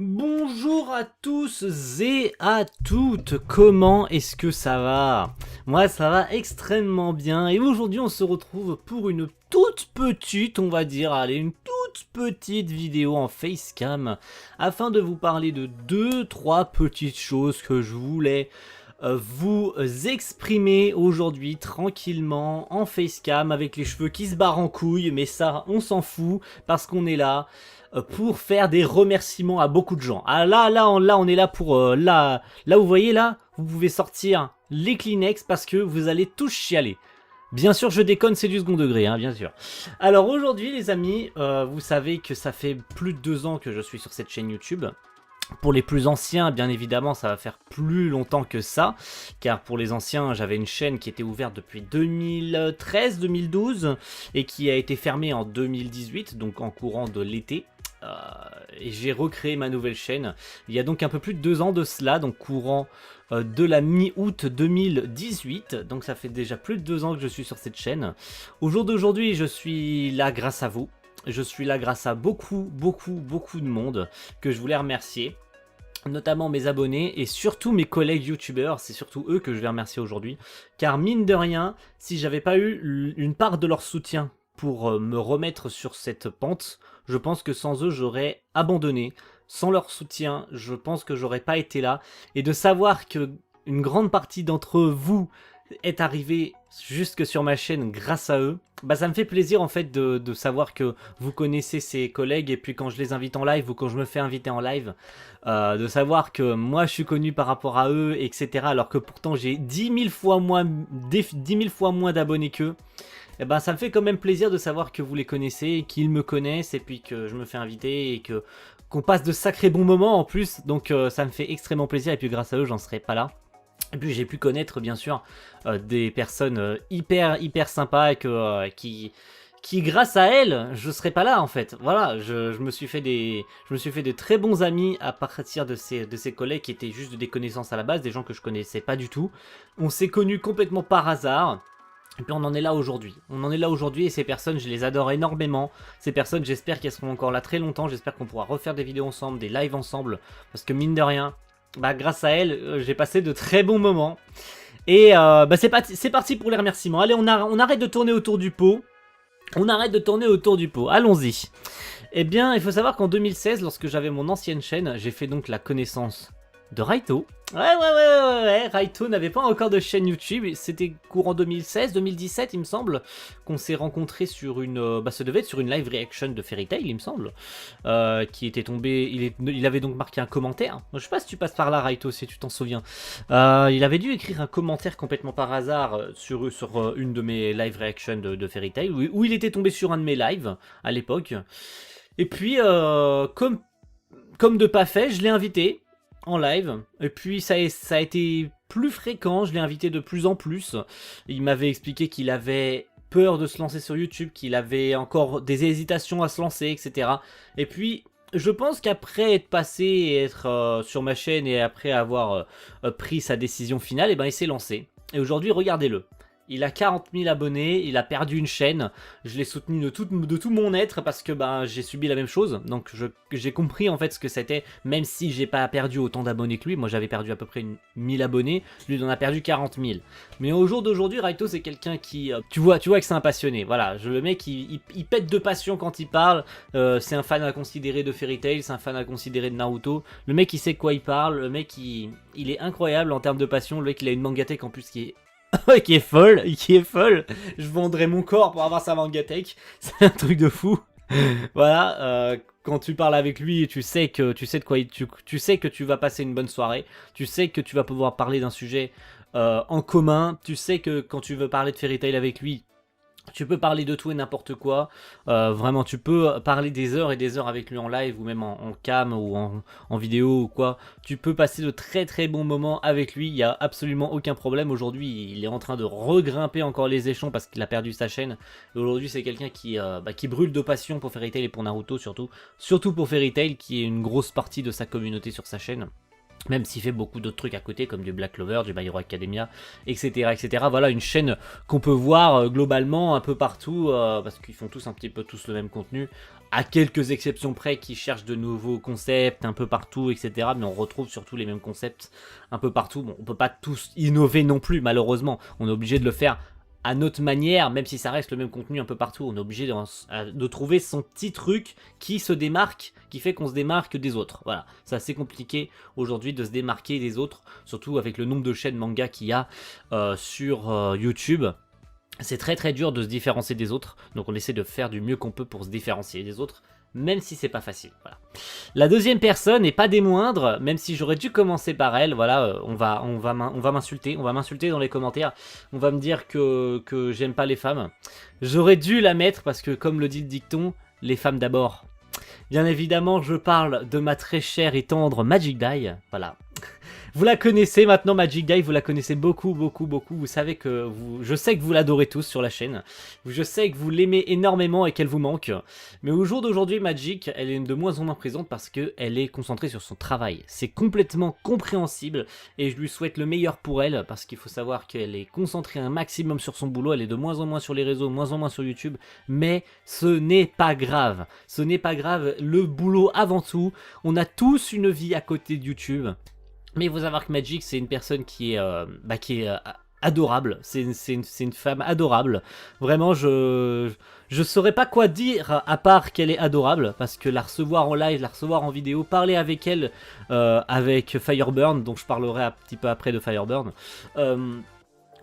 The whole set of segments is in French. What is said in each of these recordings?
Bonjour à tous et à toutes, comment est-ce que ça va? Moi ça va extrêmement bien et aujourd'hui on se retrouve pour une toute petite, on va dire, allez, une toute petite vidéo en facecam afin de vous parler de 2-3 petites choses que je voulais vous exprimer aujourd'hui tranquillement en facecam avec les cheveux qui se barrent en couille, mais ça on s'en fout parce qu'on est là pour faire des remerciements à beaucoup de gens. Ah là on est là pour là vous voyez là, vous pouvez sortir les Kleenex parce que vous allez tous chialer. Bien sûr, je déconne, c'est du second degré, hein, bien sûr. Alors aujourd'hui, les amis, vous savez que ça fait plus de 2 ans que je suis sur cette chaîne YouTube. Pour les plus anciens, bien évidemment, ça va faire plus longtemps que ça, car pour les anciens, j'avais une chaîne qui était ouverte depuis 2013-2012 et qui a été fermée en 2018, donc en courant de l'été. Et j'ai recréé ma nouvelle chaîne il y a donc un peu plus de 2 ans de cela, donc courant de la mi-août 2018, donc ça fait déjà plus de 2 ans que je suis sur cette chaîne. Au jour d'aujourd'hui, je suis là grâce à vous. Je suis là grâce à beaucoup de monde que je voulais remercier, notamment mes abonnés et surtout mes collègues youtubeurs. C'est surtout eux que je vais remercier aujourd'hui, car mine de rien, si j'avais pas eu une part de leur soutien pour me remettre sur cette pente, je pense que sans eux j'aurais abandonné. Sans leur soutien, je pense que j'aurais pas été là. Et de savoir que une grande partie d'entre vous est arrivé jusque sur ma chaîne grâce à eux, bah ça me fait plaisir en fait de savoir que vous connaissez ces collègues, et puis quand je les invite en live ou quand je me fais inviter en live, de savoir que moi je suis connu par rapport à eux, etc. Alors que pourtant j'ai 10 000 fois moins d'abonnés qu'eux. Et ben ça me fait quand même plaisir de savoir que vous les connaissez, qu'ils me connaissent, et puis que je me fais inviter et que qu'on passe de sacrés bons moments en plus. Donc ça me fait extrêmement plaisir, et puis grâce à eux j'en serais pas là. Et puis j'ai pu connaître bien sûr des personnes hyper sympas et qui grâce à elles je serais pas là en fait. Voilà, je me suis fait des très bons amis à partir de ces collègues qui étaient juste des connaissances à la base, des gens que je connaissais pas du tout. On s'est connus complètement par hasard. Et puis on en est là aujourd'hui. On en est là aujourd'hui et ces personnes, je les adore énormément. Ces personnes, j'espère qu'elles seront encore là très longtemps. J'espère qu'on pourra refaire des vidéos ensemble, des lives ensemble. Parce que mine de rien, bah grâce à elles, j'ai passé de très bons moments. Et bah c'est parti pour les remerciements. Allez, on arrête de tourner autour du pot. On arrête de tourner autour du pot. Allons-y. Eh bien, il faut savoir qu'en 2016, lorsque j'avais mon ancienne chaîne, j'ai fait donc la connaissance de Raito. Ouais, Raito n'avait pas encore de chaîne YouTube, c'était courant 2016-2017 il me semble, qu'on s'est rencontrés sur une... bah ça devait être sur une live reaction de Fairy Tail il me semble, qui était tombé, il avait donc marqué un commentaire. Je sais pas si tu passes par là Raito, si tu t'en souviens. Il avait dû écrire un commentaire complètement par hasard sur une de mes live reaction de Fairy Tail, où il était tombé sur un de mes lives à l'époque. Et puis, comme de pas fait, je l'ai invité en live, et puis ça a été plus fréquent, je l'ai invité de plus en plus. Il m'avait expliqué qu'il avait peur de se lancer sur YouTube, qu'il avait encore des hésitations à se lancer, etc. Et puis, je pense qu'après être passé et être sur ma chaîne et après avoir pris sa décision finale, et ben il s'est lancé. Et aujourd'hui, regardez-le. Il a 40 000 abonnés, il a perdu une chaîne, je l'ai soutenu de tout mon être parce que ben, j'ai subi la même chose, donc j'ai compris en fait ce que c'était, même si j'ai pas perdu autant d'abonnés que lui. Moi j'avais perdu à peu près 1000 abonnés, lui il en a perdu 40 000. Mais au jour d'aujourd'hui, Raito c'est quelqu'un qui, tu vois que c'est un passionné, voilà, le mec il pète de passion quand il parle, c'est un fan à considérer de Fairy Tail, c'est un fan à considérer de Naruto, le mec il sait de quoi il parle, le mec il est incroyable en termes de passion, le mec il a une mangatech en plus qui est qui est folle. Je vendrais mon corps pour avoir sa mangatech. C'est un truc de fou. Voilà, quand tu parles avec lui, tu sais de quoi tu sais que tu vas passer une bonne soirée. Tu sais que tu vas pouvoir parler d'un sujet en commun. Tu sais que quand tu veux parler de Fairy Tail avec lui, tu peux parler de tout et n'importe quoi, vraiment tu peux parler des heures et des heures avec lui en live ou même en cam ou en vidéo ou quoi. Tu peux passer de très bons moments avec lui, il n'y a absolument aucun problème. Aujourd'hui il est en train de regrimper encore les échelons parce qu'il a perdu sa chaîne. Et aujourd'hui c'est quelqu'un qui brûle de passion pour Fairy Tail et pour Naruto surtout pour Fairy Tail qui est une grosse partie de sa communauté sur sa chaîne. Même s'il fait beaucoup d'autres trucs à côté comme du Black Clover, du My Hero Academia, etc. Voilà une chaîne qu'on peut voir globalement un peu partout parce qu'ils font tous un petit peu tous le même contenu à quelques exceptions près qui cherchent de nouveaux concepts un peu partout, etc. Mais on retrouve surtout les mêmes concepts un peu partout. Bon, on peut pas tous innover non plus, malheureusement. On est obligé de le faire à notre manière, même si ça reste le même contenu un peu partout. On est obligé de trouver son petit truc qui se démarque, qui fait qu'on se démarque des autres. Voilà, c'est assez compliqué aujourd'hui de se démarquer des autres, surtout avec le nombre de chaînes manga qu'il y a sur YouTube. C'est très très dur de se différencier des autres, donc on essaie de faire du mieux qu'on peut pour se différencier des autres, même si c'est pas facile. Voilà. La deuxième personne, et pas des moindres, même si j'aurais dû commencer par elle, voilà, on va m'insulter dans les commentaires, on va me dire que j'aime pas les femmes. J'aurais dû la mettre parce que, comme le dit le dicton, les femmes d'abord. Bien évidemment, je parle de ma très chère et tendre Magic Dai, voilà. Vous la connaissez maintenant, Magic Dai, vous la connaissez beaucoup, beaucoup, beaucoup. Vous savez que je sais que vous l'adorez tous sur la chaîne. Je sais que vous l'aimez énormément et qu'elle vous manque. Mais au jour d'aujourd'hui, Magic, elle est de moins en moins présente parce qu'elle est concentrée sur son travail. C'est complètement compréhensible et je lui souhaite le meilleur pour elle parce qu'il faut savoir qu'elle est concentrée un maximum sur son boulot. Elle est de moins en moins sur les réseaux, moins en moins sur YouTube. Mais ce n'est pas grave. Ce n'est pas grave. Le boulot avant tout. On a tous une vie à côté de YouTube. Mais il faut savoir que Magic, c'est une personne qui est adorable. C'est une femme adorable. Vraiment, je saurais pas quoi dire à part qu'elle est adorable. Parce que la recevoir en live, la recevoir en vidéo, parler avec elle, avec Fireburn, dont je parlerai un petit peu après de Fireburn.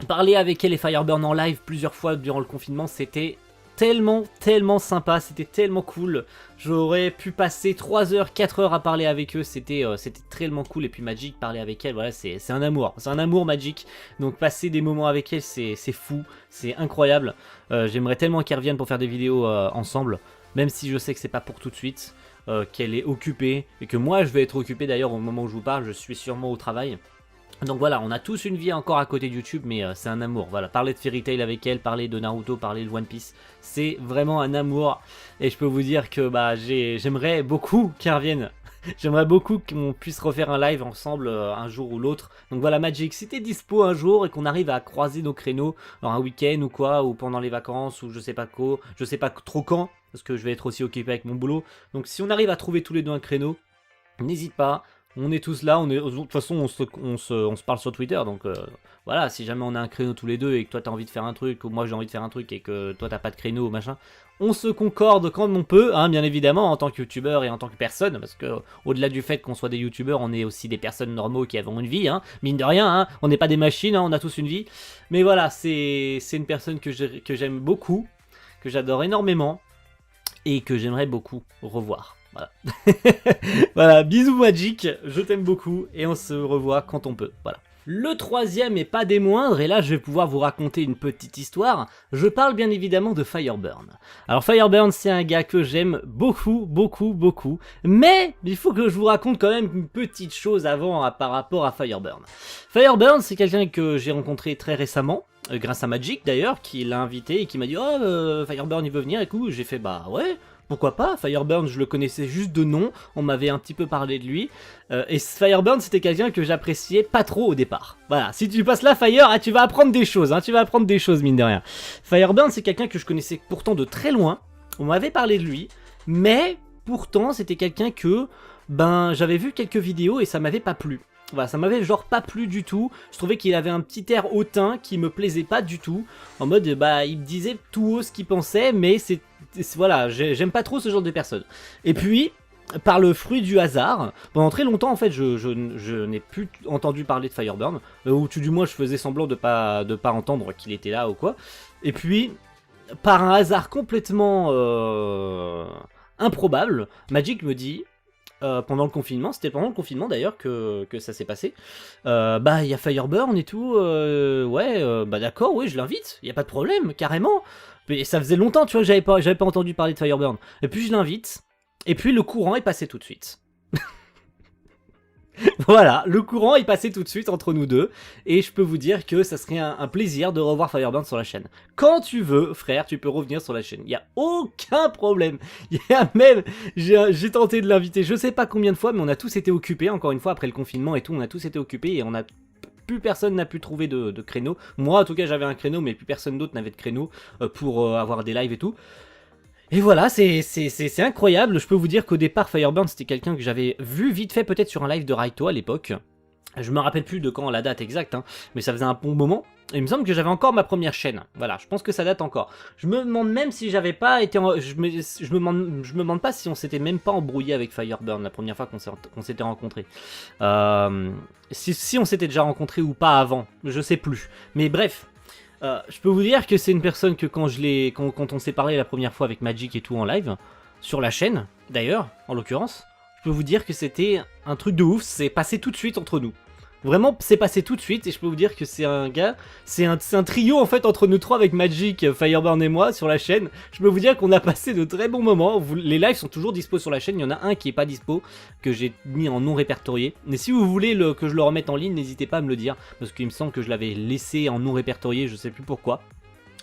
Parler avec elle et Fireburn en live plusieurs fois durant le confinement, c'était tellement sympa, c'était tellement cool. J'aurais pu passer 3 heures, 4 heures à parler avec eux, c'était tellement cool. Et puis Magic, parler avec elle, voilà, c'est un amour Magic. Donc passer des moments avec elle, c'est fou, c'est incroyable. J'aimerais tellement qu'elle revienne pour faire des vidéos ensemble, même si je sais que c'est pas pour tout de suite, qu'elle est occupée, et que moi je vais être occupé d'ailleurs au moment où je vous parle, je suis sûrement au travail. Donc voilà, on a tous une vie encore à côté de YouTube, mais c'est un amour. Voilà, parler de Fairy Tail avec elle, parler de Naruto, parler de One Piece, c'est vraiment un amour. Et je peux vous dire que j'aimerais beaucoup qu'elle revienne. J'aimerais beaucoup qu'on puisse refaire un live ensemble un jour ou l'autre. Donc voilà, Magic, si t'es dispo un jour et qu'on arrive à croiser nos créneaux dans un week-end ou quoi, ou pendant les vacances, ou je sais pas quoi, je sais pas trop quand, parce que je vais être aussi occupé avec mon boulot. Donc si on arrive à trouver tous les deux un créneau, n'hésite pas. On est tous là, de toute façon on se parle sur Twitter, donc voilà, si jamais on a un créneau tous les deux et que toi t'as envie de faire un truc, ou moi j'ai envie de faire un truc et que toi t'as pas de créneau, machin, on se concorde quand on peut, hein, bien évidemment, en tant que youtubeur et en tant que personne, parce que au-delà du fait qu'on soit des youtubeurs, on est aussi des personnes normaux qui avons une vie, hein, mine de rien, hein, on n'est pas des machines, hein, on a tous une vie, mais voilà, c'est une personne que j'aime beaucoup, que j'adore énormément, et que j'aimerais beaucoup revoir. Voilà. Voilà, bisous Magic, je t'aime beaucoup et on se revoit quand on peut. Voilà. Le troisième et pas des moindres, et là je vais pouvoir vous raconter une petite histoire, je parle bien évidemment de Fireburn. Alors Fireburn, c'est un gars que j'aime beaucoup, mais il faut que je vous raconte quand même une petite chose avant par rapport à Fireburn. Fireburn, c'est quelqu'un que j'ai rencontré très récemment, grâce à Magic d'ailleurs, qui l'a invité et qui m'a dit « Oh, Fireburn il veut venir » et coup j'ai fait « Bah ouais ». Pourquoi pas, Fireburn je le connaissais juste de nom, on m'avait un petit peu parlé de lui, et Fireburn c'était quelqu'un que j'appréciais pas trop au départ. Voilà, si tu passes là Fire, tu vas apprendre des choses, hein, tu vas apprendre des choses mine de rien. Fireburn c'est quelqu'un que je connaissais pourtant de très loin, on m'avait parlé de lui, mais pourtant c'était quelqu'un que, j'avais vu quelques vidéos et ça m'avait pas plu. Voilà, ça m'avait genre pas plu du tout, je trouvais qu'il avait un petit air hautain qui me plaisait pas du tout, en mode il me disait tout haut ce qu'il pensait, mais voilà, j'aime pas trop ce genre de personnes. Et puis, par le fruit du hasard, pendant très longtemps en fait je n'ai plus entendu parler de Fireburn, ou tout du moins je faisais semblant de pas entendre qu'il était là ou quoi, et puis, par un hasard complètement improbable, Magic me dit... pendant le confinement, c'était pendant le confinement d'ailleurs que ça s'est passé. Il y a Fireburn et tout, d'accord, oui, je l'invite, il y a pas de problème, carrément. Mais ça faisait longtemps, tu vois, que j'avais pas entendu parler de Fireburn. Et puis je l'invite, et puis le courant est passé tout de suite. Voilà, le courant est passé tout de suite entre nous deux, et je peux vous dire que ça serait un plaisir de revoir Fireburn sur la chaîne. Quand tu veux, frère, tu peux revenir sur la chaîne, il y a aucun problème. Il y a même, j'ai tenté de l'inviter je sais pas combien de fois, mais on a tous été occupés, encore une fois, après le confinement et tout, on a tous été occupés, et plus personne n'a pu trouver de créneau. Moi, en tout cas, j'avais un créneau, mais plus personne d'autre n'avait de créneau pour avoir des lives et tout. Et voilà, c'est incroyable. Je peux vous dire qu'au départ, Fireburn, c'était quelqu'un que j'avais vu vite fait peut-être sur un live de Raito à l'époque. Je me rappelle plus de quand la date exacte, hein, mais ça faisait un bon moment. Et il me semble que j'avais encore ma première chaîne. Voilà, je pense que ça date encore. Je me demande même si j'avais pas été... je me demande pas si on s'était même pas embrouillé avec Fireburn la première fois qu'on s'était rencontrés. Si on s'était déjà rencontrés ou pas avant, je sais plus. Mais bref, je peux vous dire que c'est une personne que quand on s'est parlé la première fois avec Magic et tout en live, sur la chaîne d'ailleurs, en l'occurrence, je peux vous dire que c'était un truc de ouf, c'est passé tout de suite entre nous. Vraiment, c'est passé tout de suite et je peux vous dire que c'est un gars, c'est un trio en fait entre nous trois avec Magic, Fireburn et moi sur la chaîne. Je peux vous dire qu'on a passé de très bons moments. Les lives sont toujours dispo sur la chaîne, il y en a un qui est pas dispo, que j'ai mis en non répertorié. Mais si vous voulez que je le remette en ligne, n'hésitez pas à me le dire, parce qu'il me semble que je l'avais laissé en non répertorié, je sais plus pourquoi.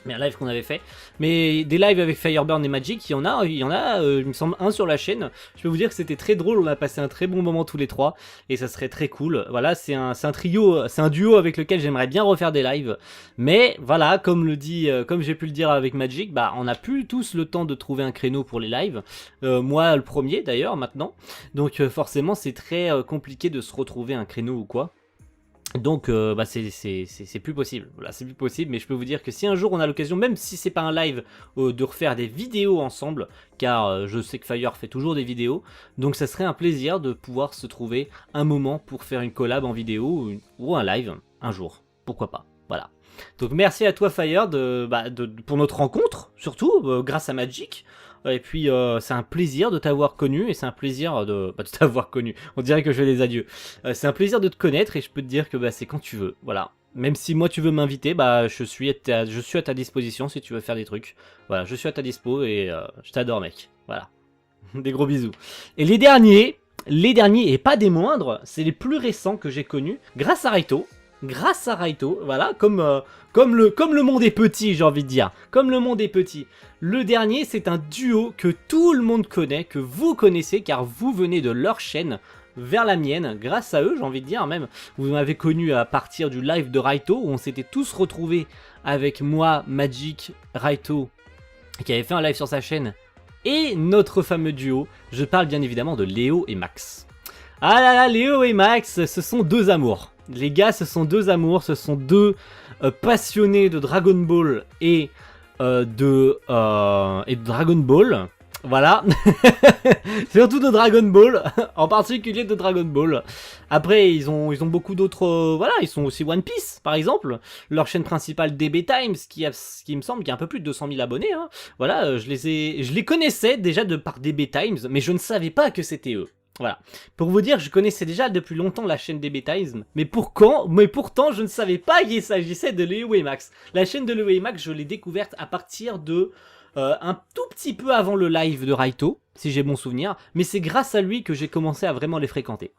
Mais un live qu'on avait fait. Mais des lives avec Fireburn et Magic, il y en a, il me semble, un sur la chaîne. Je peux vous dire que c'était très drôle, on a passé un très bon moment tous les trois, et ça serait très cool. Voilà, c'est un trio, c'est un duo avec lequel j'aimerais bien refaire des lives. Mais voilà, comme j'ai pu le dire avec Magic, bah on n'a plus tous le temps de trouver un créneau pour les lives. Moi, le premier d'ailleurs, maintenant. Donc forcément, c'est très compliqué de se retrouver un créneau ou quoi. Donc bah c'est plus possible, voilà, c'est plus possible, mais je peux vous dire que si un jour on a l'occasion, même si c'est pas un live, de refaire des vidéos ensemble, car je sais que Fire fait toujours des vidéos, donc ça serait un plaisir de pouvoir se trouver un moment pour faire une collab en vidéo ou un live un jour, pourquoi pas, voilà. Donc merci à toi Fire pour notre rencontre, surtout grâce à Magic. Et puis c'est un plaisir de t'avoir connu et c'est un plaisir de t'avoir connu. On dirait que je fais des adieux. C'est un plaisir de te connaître et je peux te dire que bah, c'est quand tu veux. Voilà. Même si moi tu veux m'inviter, bah je suis à ta disposition si tu veux faire des trucs. Voilà, je suis à ta dispo et je t'adore mec. Voilà. Des gros bisous. Et les derniers et pas des moindres, c'est les plus récents que j'ai connus grâce à Raito. Grâce à Raito, voilà, comme le monde est petit, j'ai envie de dire. Comme le monde est petit. Le dernier, c'est un duo que tout le monde connaît, que vous connaissez, car vous venez de leur chaîne vers la mienne. Grâce à eux, j'ai envie de dire, même, vous m'avez connu à partir du live de Raito, où on s'était tous retrouvés avec moi, Magic, Raito, qui avait fait un live sur sa chaîne, et notre fameux duo. Je parle bien évidemment de Léo et Max. Ah là là, Léo et Max, ce sont deux amours. Les gars, ce sont deux amours, ce sont deux passionnés de Dragon Ball et de Dragon Ball. Voilà. Surtout de Dragon Ball, en particulier de Dragon Ball. Après, ils ont beaucoup d'autres... voilà, ils sont aussi One Piece, par exemple. Leur chaîne principale, DB Times, qui me semble qu'il y a un peu plus de 200 000 abonnés. Hein. Voilà, je les connaissais déjà par DB Times, mais je ne savais pas que c'était eux. Voilà. Pour vous dire, je connaissais déjà depuis longtemps la chaîne DB Times, mais pourtant, je ne savais pas qu'il s'agissait de Léo et Max. La chaîne de Léo et Max, je l'ai découverte à partir de un tout petit peu avant le live de Raito, si j'ai bon souvenir, mais c'est grâce à lui que j'ai commencé à vraiment les fréquenter.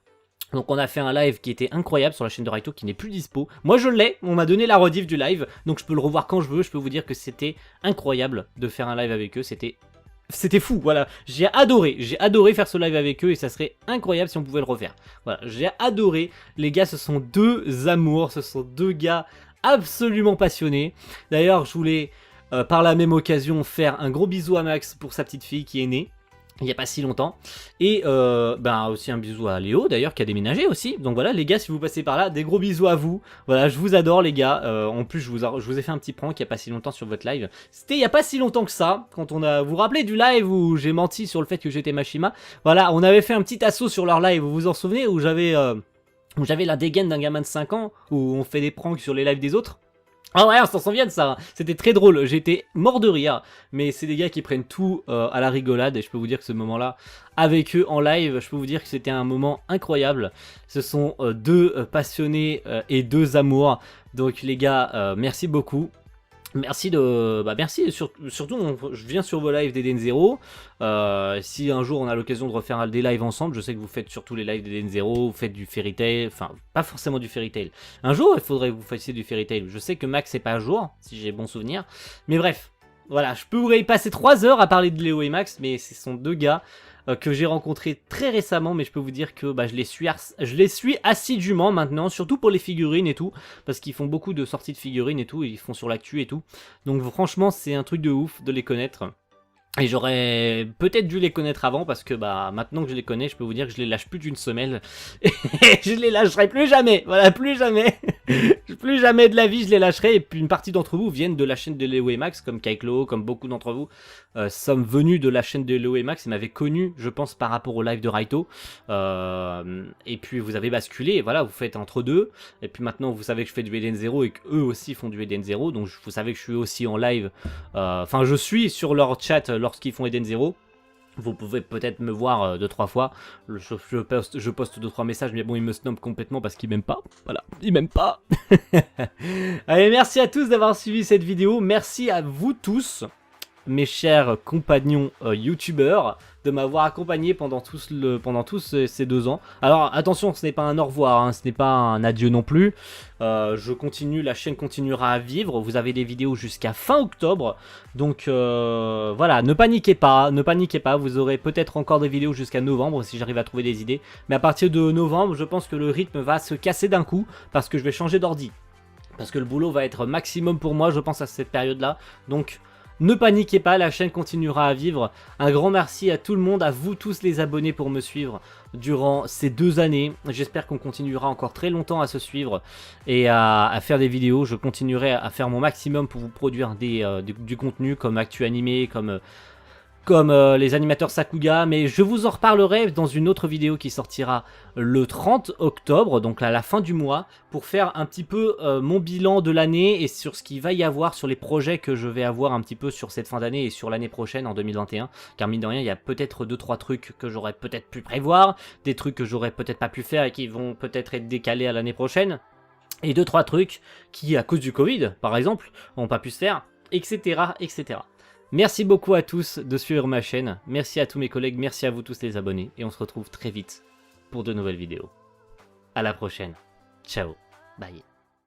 Donc on a fait un live qui était incroyable sur la chaîne de Raito qui n'est plus dispo. Moi je l'ai, on m'a donné la rediff du live, donc je peux le revoir quand je veux. Je peux vous dire que c'était incroyable de faire un live avec eux, c'était fou, voilà, j'ai adoré faire ce live avec eux et ça serait incroyable si on pouvait le refaire. Voilà, j'ai adoré, les gars, ce sont deux amours, ce sont deux gars absolument passionnés. D'ailleurs, je voulais par la même occasion faire un gros bisou à Max pour sa petite fille qui est née. Il n'y a pas si longtemps. Et aussi un bisou à Léo d'ailleurs qui a déménagé aussi. Donc voilà les gars, si vous passez par là, des gros bisous à vous. Voilà, je vous adore les gars. En plus je vous ai fait un petit prank il n'y a pas si longtemps sur votre live. C'était il n'y a pas si longtemps que ça. Quand vous vous rappelez du live où j'ai menti sur le fait que j'étais Mashima. Voilà, on avait fait un petit assaut sur leur live, vous vous en souvenez, où j'avais la dégaine d'un gamin de 5 ans, où on fait des pranks sur les lives des autres. Ah ouais, on s'en souvient de ça, c'était très drôle, j'étais mort de rire, mais c'est des gars qui prennent tout à la rigolade, et je peux vous dire que ce moment-là, avec eux en live, je peux vous dire que c'était un moment incroyable. Ce sont deux passionnés et deux amours, donc les gars, merci beaucoup. Merci surtout je viens sur vos lives d'Eden Zero. Si un jour on a l'occasion de refaire des lives ensemble, je sais que vous faites surtout les lives d'Eden Zero, vous faites du Fairy Tail, enfin pas forcément du Fairy Tail. Un jour il faudrait que vous fassiez du Fairy Tail. Je sais que Max c'est pas à jour, si j'ai bon souvenir. Mais bref, voilà, je pourrais y passer 3 heures à parler de Léo et Max, mais ce sont deux gars que j'ai rencontré très récemment, mais je peux vous dire que je les suis assidûment maintenant, surtout pour les figurines et tout, parce qu'ils font beaucoup de sorties de figurines et tout, et ils font sur l'actu et tout. Donc franchement, c'est un truc de ouf de les connaître. Et j'aurais peut-être dû les connaître avant parce que bah maintenant que je les connais, je peux vous dire que je les lâche plus d'une semaine et je les lâcherai plus jamais. Voilà, plus jamais. Plus jamais de la vie je les lâcherai. Et puis une partie d'entre vous viennent de la chaîne de Léo et Max, comme Kaiklo, comme beaucoup d'entre vous sommes venus de la chaîne de Léo et Max et m'avaient connu, je pense, par rapport au live de Raito. Et puis vous avez basculé, et voilà, vous faites entre deux. Et puis maintenant vous savez que je fais du Eden 0 et qu'eux aussi font du Eden 0. Donc vous savez que je suis aussi en live. Enfin, je suis sur leur chat lorsqu'ils font Eden 0. Vous pouvez peut-être me voir 2-3 fois. Je poste 2-3 messages, mais bon, ils me snobent complètement parce qu'ils m'aiment pas. Voilà, ils m'aiment pas. Allez, merci à tous d'avoir suivi cette vidéo. Merci à vous tous, mes chers compagnons youtubeurs, de m'avoir accompagné pendant tous ces 2 ans. Alors attention, ce n'est pas un au revoir, hein, ce n'est pas un adieu non plus. Je continue, la chaîne continuera à vivre. Vous avez des vidéos jusqu'à fin octobre. Donc voilà, ne paniquez pas, vous aurez peut-être encore des vidéos jusqu'à novembre si j'arrive à trouver des idées. Mais à partir de novembre, je pense que le rythme va se casser d'un coup parce que je vais changer d'ordi. Parce que le boulot va être maximum pour moi, je pense, à cette période-là. Donc ne paniquez pas, la chaîne continuera à vivre. Un grand merci à tout le monde, à vous tous les abonnés pour me suivre durant ces 2 années. J'espère qu'on continuera encore très longtemps à se suivre et à faire des vidéos. Je continuerai à faire mon maximum pour vous produire du contenu comme actu animé, comme les animateurs Sakuga, mais je vous en reparlerai dans une autre vidéo qui sortira le 30 octobre, donc à la fin du mois, pour faire un petit peu mon bilan de l'année et sur ce qu'il va y avoir, sur les projets que je vais avoir un petit peu sur cette fin d'année et sur l'année prochaine en 2021, car mine de rien, il y a peut-être 2-3 trucs que j'aurais peut-être pu prévoir, des trucs que j'aurais peut-être pas pu faire et qui vont peut-être être décalés à l'année prochaine, et 2-3 trucs qui, à cause du Covid, par exemple, n'ont pas pu se faire, etc., etc. Merci beaucoup à tous de suivre ma chaîne, merci à tous mes collègues, merci à vous tous les abonnés, et on se retrouve très vite pour de nouvelles vidéos. À la prochaine, ciao, bye.